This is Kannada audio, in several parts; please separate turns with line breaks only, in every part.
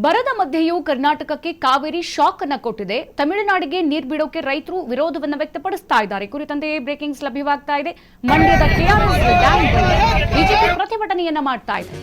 ಬರದ ಮಧ್ಯೆಯೂ ಕರ್ನಾಟಕಕ್ಕೆ ಕಾವೇರಿ ಶಾಕ್ ಅನ್ನು ಕೊಟ್ಟಿದೆ. ತಮಿಳುನಾಡಿಗೆ ನೀರು ಬಿಡೋಕೆ ರೈತರು ವಿರೋಧವನ್ನು ವ್ಯಕ್ತಪಡಿಸ್ತಾ ಇದ್ದಾರೆ. ಕುರಿತಂತೆ ಬ್ರೇಕಿಂಗ್ಸ್ ಲಭ್ಯವಾಗ್ತಾ ಇದೆ. ಮಂಡ್ಯದ ಕೆಆರ್ಎಸ್ ಡ್ಯಾಂ ಬಳಿ ಬಿಜೆಪಿ ಪ್ರತಿಭಟನೆಯನ್ನ ಮಾಡ್ತಾ ಇದೆ.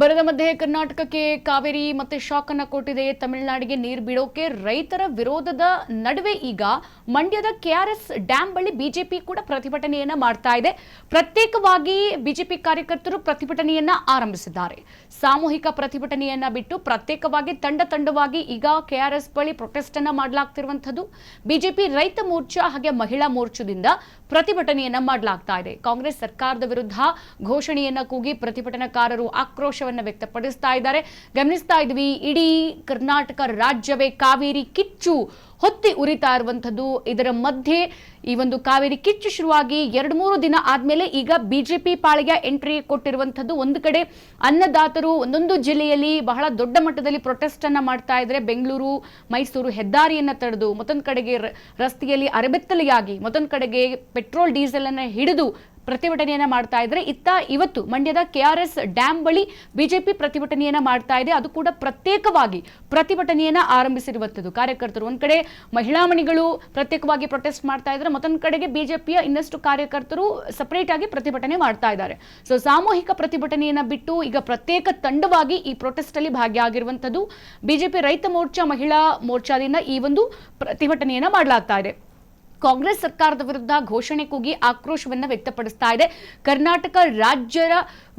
ಬರದ ಮಧ್ಯೆ ಕರ್ನಾಟಕಕ್ಕೆ ಕಾವೇರಿ ಮತ್ತೆ ಶಾಕ್ ಅನ್ನ ಕೊಟ್ಟಿದೆ. ತಮಿಳುನಾಡಿಗೆ ನೀರು ಬಿಡೋಕೆ ರೈತರ ವಿರೋಧದ ನಡುವೆ ಈಗ ಮಂಡ್ಯದ ಕೆಆರ್ಎಸ್ ಡ್ಯಾಂ ಬಳಿ ಬಿಜೆಪಿ ಕೂಡ ಪ್ರತಿಭಟನೆಯನ್ನ ಮಾಡ್ತಾ ಇದೆ. ಪ್ರತ್ಯೇಕವಾಗಿ ಬಿಜೆಪಿ ಕಾರ್ಯಕರ್ತರು ಪ್ರತಿಭಟನೆಯನ್ನ ಆರಂಭಿಸಿದ್ದಾರೆ. ಸಾಮೂಹಿಕ ಪ್ರತಿಭಟನೆಯನ್ನ ಬಿಟ್ಟು ಪ್ರತ್ಯೇಕವಾಗಿ ತಂಡವಾಗಿ ಈಗ ಕೆಆರ್ಎಸ್ ಬಳಿ ಪ್ರೊಟೆಸ್ಟ್ ಅನ್ನ ಮಾಡಲಾಗ್ತಿರುವಂತದ್ದು. ಬಿಜೆಪಿ ರೈತ ಮೋರ್ಚಾ ಹಾಗೆ ಮಹಿಳಾ ಮೋರ್ಚಾದಿಂದ ಪ್ರತಿಭಟನೆಯನ್ನ ಮಾಡಲಾಗ್ತಾ ಇದೆ. ಕಾಂಗ್ರೆಸ್ ಸರ್ಕಾರದ ವಿರುದ್ಧ ಘೋಷಣೆಯನ್ನ ಕೂಗಿ ಪ್ರತಿಭಟನಾಕಾರರು ಆಕ್ರೋಶವನ್ನ ವ್ಯಕ್ತಪಡಿಸ್ತಾ ಇದ್ದಾರೆ. ಗಮನಿಸ್ತಾ ಇದ್ವಿ, ಇಡೀ ಕರ್ನಾಟಕ ರಾಜ್ಯವೇ ಕಾವೇರಿ ಕಿಚ್ಚು ಹೊತ್ತಿ ಉರಿತಾ ಇರುವಂತದ್ದು. ಇದರ ಮಧ್ಯೆ ಈ ಒಂದು ಕಾವೇರಿ ಕಿಚ್ಚು ಶುರುವಾಗಿ 2-3 ದಿನ ಆದ್ಮೇಲೆ ಈಗ ಬಿಜೆಪಿ ಪಾಳಿಗೆ ಎಂಟ್ರಿ ಕೊಟ್ಟಿರುವಂತದ್ದು. ಒಂದು ಕಡೆ ಅನ್ನದಾತರು ಒಂದೊಂದು ಜಿಲ್ಲೆಯಲ್ಲಿ ಬಹಳ ದೊಡ್ಡ ಮಟ್ಟದಲ್ಲಿ ಪ್ರೊಟೆಸ್ಟ್ ಅನ್ನ ಮಾಡ್ತಾ ಇದ್ರೆ. ಬೆಂಗಳೂರು ಮೈಸೂರು ಹೆದ್ದಾರಿಯನ್ನ ತಡೆದು, ಮತ್ತೊಂದು ಕಡೆಗೆ ರಸ್ತೆಯಲ್ಲಿ ಅರೆಬೆತ್ತಲೆಯಾಗಿ, ಮತ್ತೊಂದು ಕಡೆಗೆ ಪೆಟ್ರೋಲ್ ಡೀಸೆಲ್ ಅನ್ನ ಹಿಡಿದು ಪ್ರತಿಭಟನೆಯನ್ನ ಮಾಡ್ತಾ ಇದ್ರೆ. ಇವತ್ತು ಮಂಡ್ಯದ ಕೆಆರ್ಎಸ್ ಡ್ಯಾಂ ಬಳಿ ಬಿಜೆಪಿ ಪ್ರತಿಭಟನೆಯನ್ನ ಮಾಡ್ತಾ ಇದೆ. ಅದು ಕೂಡ ಪ್ರತ್ಯೇಕವಾಗಿ ಪ್ರತಿಭಟನೆಯನ್ನ ಆರಂಭಿಸಿರುವಂತದ್ದು. ಕಾರ್ಯಕರ್ತರು ಒಂದ್ ಕಡೆ ಮಹಿಳಾ ಮಣಿಗಳು ಪ್ರತ್ಯೇಕವಾಗಿ ಪ್ರೊಟೆಸ್ಟ್ ಮಾಡ್ತಾ ಇದ್ದಾರೆ, ಮತ್ತೊಂದು ಕಡೆಗೆ ಬಿಜೆಪಿಯ ಇನ್ನಷ್ಟು ಕಾರ್ಯಕರ್ತರು ಸಪರೇಟ್ ಆಗಿ ಪ್ರತಿಭಟನೆ ಮಾಡ್ತಾ ಇದ್ದಾರೆ. ಸೊ ಸಾಮೂಹಿಕ ಪ್ರತಿಭಟನೆಯನ್ನ ಬಿಟ್ಟು ಈಗ ಪ್ರತ್ಯೇಕ ತಂಡವಾಗಿ ಈ ಪ್ರೊಟೆಸ್ಟ್ ಅಲ್ಲಿ ಭಾಗಿಯಾಗಿರುವಂತದ್ದು. ಬಿಜೆಪಿ ರೈತ ಮೋರ್ಚಾ ಮಹಿಳಾ ಮೋರ್ಚಾದಿಂದ ಈ ಒಂದು ಪ್ರತಿಭಟನೆಯನ್ನ ಮಾಡಲಾಗ್ತಾ ಇದೆ. ಕಾಂಗ್ರೆಸ್ ಸರ್ಕಾರದ ವಿರುದ್ಧ ಘೋಷಣೆ ಕೂಗಿ ಆಕ್ರೋಶವನ್ನು ವ್ಯಕ್ತಪಡಿಸ್ತಾ ಇದೆ. ಕರ್ನಾಟಕ ರಾಜ್ಯದ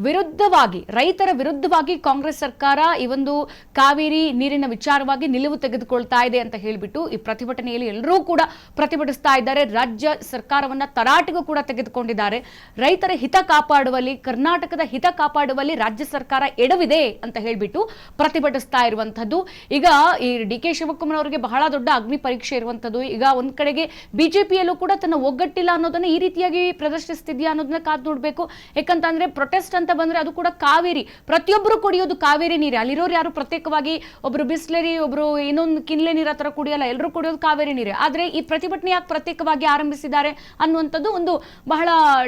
ವಿರುದ್ಧವಾಗಿ, ರೈತರ ವಿರುದ್ಧವಾಗಿ ಕಾಂಗ್ರೆಸ್ ಸರ್ಕಾರ ಈ ಒಂದು ಕಾವೇರಿ ನೀರಿನ ವಿಚಾರವಾಗಿ ನಿಲುವು ತೆಗೆದುಕೊಳ್ತಾ ಇದೆ ಅಂತ ಹೇಳಿಬಿಟ್ಟು ಈ ಪ್ರತಿಭಟನೆಯಲ್ಲಿ ಎಲ್ಲರೂ ಕೂಡ ಪ್ರತಿಭಟಿಸ್ತಾ ಇದ್ದಾರೆ. ರಾಜ್ಯ ಸರ್ಕಾರವನ್ನ ತರಾಟೆಗೂ ಕೂಡ ತೆಗೆದುಕೊಂಡಿದ್ದಾರೆ. ರೈತರ ಹಿತ ಕಾಪಾಡುವಲ್ಲಿ, ಕರ್ನಾಟಕದ ಹಿತ ಕಾಪಾಡುವಲ್ಲಿ ರಾಜ್ಯ ಸರ್ಕಾರ ಎಡವಿದೆ ಅಂತ ಹೇಳಿಬಿಟ್ಟು ಪ್ರತಿಭಟಿಸ್ತಾ ಇರುವಂತದ್ದು. ಈಗ ಈ ಡಿ.ಕೆ. ಶಿವಕುಮಾರ್ ಅವರಿಗೆ ಬಹಳ ದೊಡ್ಡ ಅಗ್ನಿ ಪರೀಕ್ಷೆ ಇರುವಂತದ್ದು. ಈಗ ಒಂದ್ ಕಡೆಗೆ ಬಿಜೆಪಿಯಲ್ಲೂ ಕೂಡ ತನ್ನ ಒಗ್ಗಟ್ಟಿಲ್ಲ ಅನ್ನೋದನ್ನ ಈ ರೀತಿಯಾಗಿ ಪ್ರದರ್ಶಿಸ್ತಿದ್ಯಾ ಅನ್ನೋದನ್ನ ಕಾದು ನೋಡ್ಬೇಕು. ಯಾಕಂತಂದ್ರೆ ಪ್ರೊಟೆಸ್ಟ್ ಅಂತ ಬಂದ್ರೆ ಅದು ಕೂಡ ಕಾವೇರಿ, ಪ್ರತಿಯೊಬ್ಬರು ಕುಡಿಯೋದು ಕಾವೇರಿ ನೀರೇ. ಅಲ್ಲಿರೋರು ಯಾರು ಪ್ರತ್ಯೇಕವಾಗಿ ಒಬ್ರು ಬಿಸ್ಲರಿ, ಒಬ್ರು ಇನ್ನೊಂದು ಕಿನ್ಲೆ ನೀರ ತರ ಕುಡಿಯಲ್ಲ, ಎಲ್ಲರೂ ಕುಡಿಯೋದು ಕಾವೇರಿ ನೀರೇ. ಆದ್ರೆ ಈ ಪ್ರತಿಭಟನೆ ಯಾಕೆ ಪ್ರತ್ಯೇಕವಾಗಿ ಆರಂಭಿಸಿದ್ದಾರೆ ಅನ್ನುವಂಥದ್ದು ಒಂದು ಬಹಳ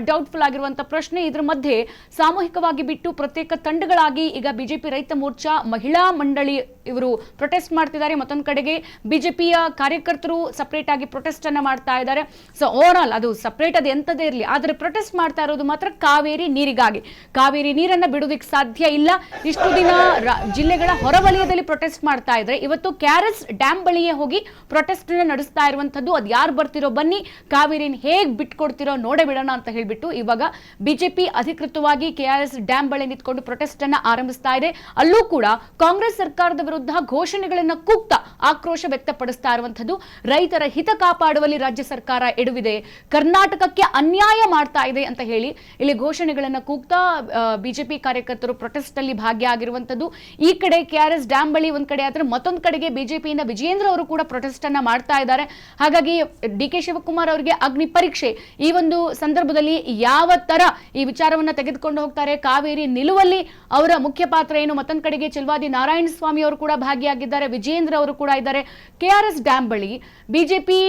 ಡೌಟ್ಫುಲ್ ಆಗಿರುವಂತ ಪ್ರಶ್ನೆ. ಇದ್ರ ಮಧ್ಯೆ ಸಾಮೂಹಿಕವಾಗಿ ಬಿಟ್ಟು ಪ್ರತ್ಯೇಕ ತಂಡಗಳಾಗಿ ಈಗ ಬಿಜೆಪಿ ರೈತ ಮೋರ್ಚಾ ಮಹಿಳಾ ಮಂಡಳಿ ಇವರು ಪ್ರೊಟೆಸ್ಟ್ ಮಾಡ್ತಿದ್ದಾರೆ. ಮತ್ತೊಂದು ಕಡೆಗೆ ಬಿಜೆಪಿಯ ಕಾರ್ಯಕರ್ತರು ಸಪರೇಟ್ ಆಗಿ ಪ್ರೊಟೆಸ್ಟ್ ಅನ್ನ ಮಾಡ್ತಾ ಇದ್ದಾರೆ. ಸೊ ಓವರ್ ಆಲ್ ಅದು ಸಪರೇಟ್ ಅದು ಎಂತದೇ ಇರಲಿ, ಆದ್ರೆ ಪ್ರೊಟೆಸ್ಟ್ ಮಾಡ್ತಾ ಇರೋದು ಮಾತ್ರ ಕಾವೇರಿ ನೀರಿಗಾಗಿ. ಕಾವೇರಿ ನೀರನ್ನ ಬಿಡೋದಕ್ಕೆ ಸಾಧ್ಯ ಇಲ್ಲ. ಇಷ್ಟು ದಿನ ಜಿಲ್ಲೆಗಳ ಹೊರವಲಯದಲ್ಲಿ ಪ್ರೊಟೆಸ್ಟ್ ಮಾಡ್ತಾ ಇದ್ರೆ, ಇವತ್ತು ಕೆಆರ್ಎಸ್ ಡ್ಯಾಂ ಬಳಿಯೇ ಹೋಗಿ ಪ್ರೊಟೆಸ್ಟ್ ನಡೆಸ್ತಾ ಇರುವಂತದ್ದು. ಅದ್ ಯಾರು ಬರ್ತಿರೋ ಬನ್ನಿ, ಕಾವೇರಿನ ಹೇಗ್ ಬಿಟ್ಕೊಡ್ತಿರೋ ನೋಡೇ ಬಿಡೋಣ ಅಂತ ಹೇಳ್ಬಿಟ್ಟು ಇವಾಗ ಬಿಜೆಪಿ ಅಧಿಕೃತವಾಗಿ ಕೆಆರ್ಎಸ್ ಡ್ಯಾಂ ಬಳಿ ನಿಂತ್ಕೊಂಡು ಪ್ರೊಟೆಸ್ಟ್ ಅನ್ನ ಆರಂಭಿಸ್ತಾ ಇದೆ. ಅಲ್ಲೂ ಕೂಡ ಕಾಂಗ್ರೆಸ್ ಸರ್ಕಾರದ ವಿರುದ್ಧ ಘೋಷಣೆಗಳನ್ನ ಕೂಗ್ತಾ ಆಕ್ರೋಶ ವ್ಯಕ್ತಪಡಿಸ್ತಾ ಇರುವಂತದ್ದು. ರೈತರ ಹಿತ ಕಾಪಾಡುವಲ್ಲಿ ರಾಜ್ಯ ಸರ್ಕಾರ ಎಡವಿದೆ, ಕರ್ನಾಟಕಕ್ಕೆ ಅನ್ಯಾಯ ಮಾಡ್ತಾ ಇದೆ ಅಂತ ಹೇಳಿ ಇಲ್ಲಿ ಘೋಷಣೆಗಳನ್ನ ಕೂಗ್ತಾ ಬಿಜೆಪಿ ಕಾರ್ಯಕರ್ತರು ಪ್ರೊಟೆಸ್ಟ್ ಅಲ್ಲಿ ಭಾಗಿಯಾಗಿರುವಂತದ್ದು. ಈ ಕಡೆ ಕೆಆರ್ಎಸ್ ಡ್ಯಾಂ ಬಳಿ ಒಂದ್ ಕಡೆ ಆದ್ರೆ, ಮತ್ತೊಂದು ಕಡೆಗೆ ಬಿಜೆಪಿಯಿಂದ ವಿಜಯೇಂದ್ರ ಅವರು ಕೂಡ ಪ್ರೊಟೆಸ್ಟ್ ಅನ್ನ ಮಾಡ್ತಾ ಇದ್ದಾರೆ. ಹಾಗಾಗಿ ಡಿ.ಕೆ. ಶಿವಕುಮಾರ್ ಅವರಿಗೆ ಅಗ್ನಿ ಪರೀಕ್ಷೆ. ಈ ಒಂದು ಸಂದರ್ಭದಲ್ಲಿ ಯಾವ ತರ ಈ ವಿಚಾರವನ್ನ ತೆಗೆದುಕೊಂಡು ಹೋಗ್ತಾರೆ, ಕಾವೇರಿ ನಿಲುವಲ್ಲಿ ಅವರ ಮುಖ್ಯ ಪಾತ್ರ ಏನು. ಮತ್ತೊಂದು ಕಡೆಗೆ ಚೆಲುವಾದಿ ನಾರಾಯಣ ಸ್ವಾಮಿ ಅವರು ಕೂಡ ಭಾಗಿಯಾಗಿದ್ದಾರೆ, ವಿಜಯೇಂದ್ರ ಅವರು ಕೂಡ ಇದ್ದಾರೆ. ಕೆಆರ್ಎಸ್ ಡ್ಯಾಂ ಬಳಿ ಬಿಜೆಪಿ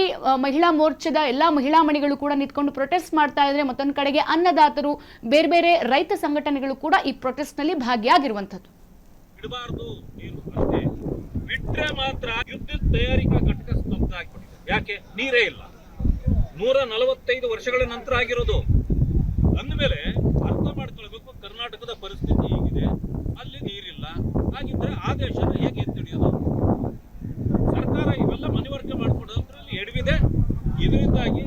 ಮಹಿಳಾ ಮೋರ್ಚಾದ ಎಲ್ಲಾ ಮಹಿಳಾ ಮಣಿಗಳು ಕೂಡ ನಿಂತ್ಕೊಂಡು ಪ್ರೊಟೆಸ್ಟ್ ಮಾಡ್ತಾ ಇದ್ರೆ, ಮತ್ತೊಂದು ಕಡೆಗೆ ಅನ್ನದಾತರು, ಬೇರೆ ಬೇರೆ ರೈತ ಸಂಘಟನೆಗಳು ಕೂಡ ಈ ಪ್ರೊಟೆಸ್ಟ್ ನಲ್ಲಿ ಭಾಗಿಯಾಗಿರುವಂತದ್ದು.
ಬಿಟ್ರೆ ಮಾತ್ರ ವಿದ್ಯುತ್ ತಯಾರಿಕಾ ಘಟಕ ಸ್ತಬ್ಧ ಆಗಿಬಿಟ್ಟಿದೆ. ಯಾಕೆ? ನೀರೇ ಇಲ್ಲ. 145 ವರ್ಷಗಳ ನಂತರ ಆಗಿರೋದು. ಅಂದಮೇಲೆ ಅರ್ಥ ಮಾಡ್ಕೊಳ್ಬೇಕು, ಕರ್ನಾಟಕದ ಪರಿಸ್ಥಿತಿ ಹೀಗಿದೆ, ಅಲ್ಲಿ ನೀರಿಲ್ಲ. ಹಾಗಿದ್ರೆ ಆದೇಶನ ಹೇಗೆ ಎತ್ತಿಡಿಯೋದು? ಸರ್ಕಾರ ಇವೆಲ್ಲ ಮನವರಿಕೆ ಮಾಡಿಕೊಡೋದ್ರಲ್ಲಿ ಎಡವಿದೆ. ಇದರಿಂದಾಗಿ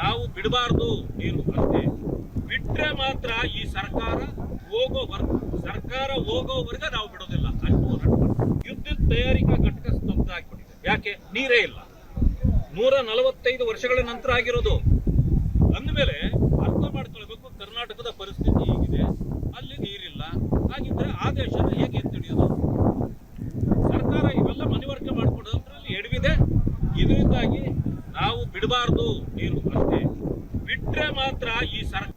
ನಾವು ಬಿಡಬಾರ್ದು ನೀರು ಅಷ್ಟೇ. ಬಿಟ್ರೆ ಮಾತ್ರ ಈ ಸರ್ಕಾರ ಹೋಗೋವರೆಗೆ ನಾವು ಬಿಡೋದಿಲ್ಲ. ಅಷ್ಟು ವಿದ್ಯುತ್ ತಯಾರಿಕಾ ಘಟಕ ಸ್ತಬ್ಧ ಆಗಿಬಿಟ್ಟಿದೆ. ಯಾಕೆ? ನೀರೇ ಇಲ್ಲ. 145 ವರ್ಷಗಳ ನಂತರ ಆಗಿರೋದು ಅಂದಮೇಲೆ ಅರ್ಥ ಮಾಡ್ಕೊಳ್ಬೇಕು. ಕರ್ನಾಟಕದ ಪರಿಸ್ಥಿತಿ ಹೇಗಿದೆ, ಅಲ್ಲಿ ನೀರಿಲ್ಲ, ಹಾಗಿದ್ರೆ ಆದೇಶನ ಹೇಗೆ ತಿಳಿಯೋದು? ಸರ್ಕಾರ ಇವೆಲ್ಲ ಮನವರಿಕೆ ಮಾಡಿಕೊಡೋದ್ರಲ್ಲಿ ಎಡವಿದೆ. ಇದರಿಂದಾಗಿ ನಾವು ಬಿಡಬಾರ್ದು ನೀರು ಅಷ್ಟೇ, ಬಿಟ್ರೆ ಮಾತ್ರ ಈ ಸರ್ಕಾರ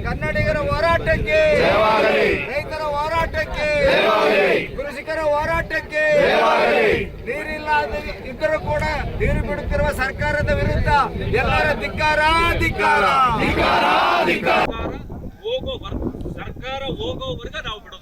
ಕನ್ನಡಿಗರ ಹೋರಾಟಕ್ಕೆ, ರೈತರ ಹೋರಾಟಕ್ಕೆ, ಕೃಷಿಕರ ಹೋರಾಟಕ್ಕೆ, ನೀರಿಲ್ಲ ಇದ್ದರೂ ಕೂಡ ನೀರು ಬಿಡುತ್ತಿರುವ ಸರ್ಕಾರದ ವಿರುದ್ಧ ಎಲ್ಲರ ಧಿಕ್ಕಾರ ಧಿಕ್ಕಾರ.
ಸರ್ಕಾರ ಹೋಗೋವರೆಗೆ ನಾವು ಬಿಡೋದು.